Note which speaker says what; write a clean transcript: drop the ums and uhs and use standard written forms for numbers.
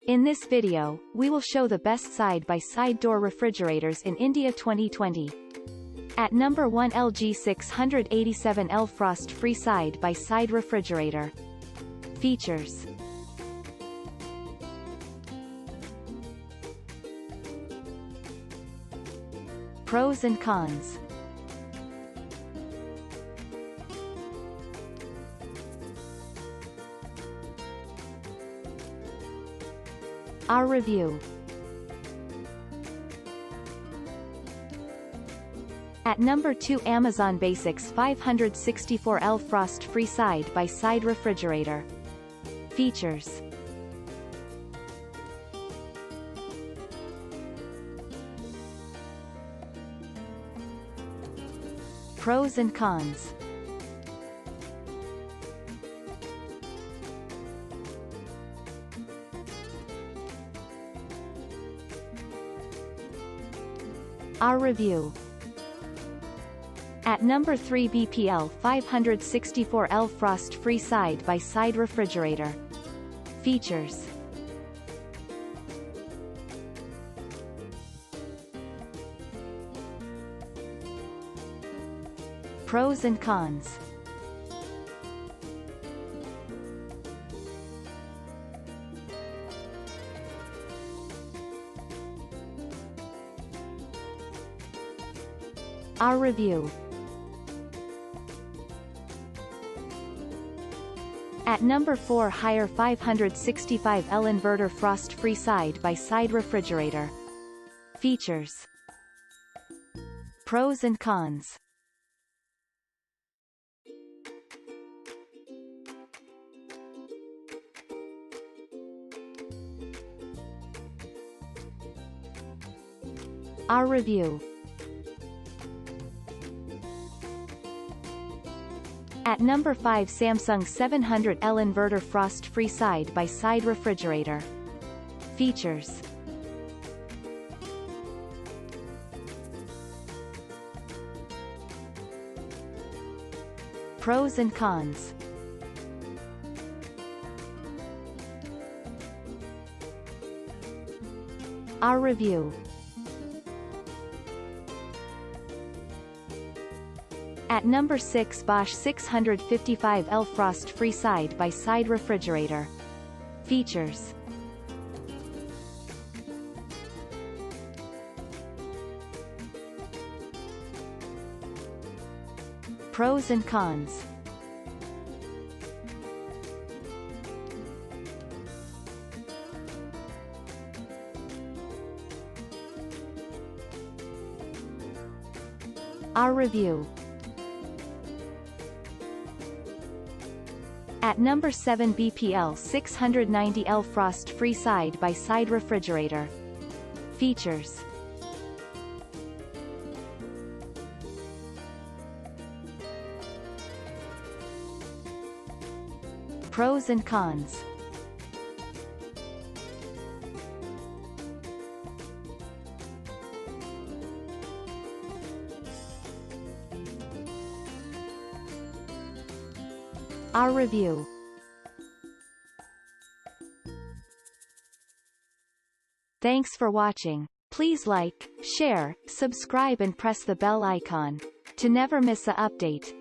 Speaker 1: In this video, we will show the best side-by-side door refrigerators in India 2020. At number 1, LG 687L frost-free side-by-side refrigerator. Features. Pros and cons. Our review. At number 2, Amazon Basics 564L frost-free side-by-side refrigerator. Features. Pros and cons. Our review. At number 3, BPL 564L frost-free side-by-side refrigerator. Features. Pros and cons. Our review. At number 4, Haier 565L Inverter frost-free side-by-side refrigerator. Features. Pros and cons. Our review. At number 5, Samsung 700L Inverter frost-free side-by-side refrigerator. Features. Pros and cons. Our review. At number 6, Bosch 655L frost-free side-by-side refrigerator. Features. Pros and cons. Our review. At number 7, BPL 690L frost-free side-by-side refrigerator. Features. Pros and cons. Our review. Thanks for watching. Please like, share, subscribe and press the bell icon to never miss an update.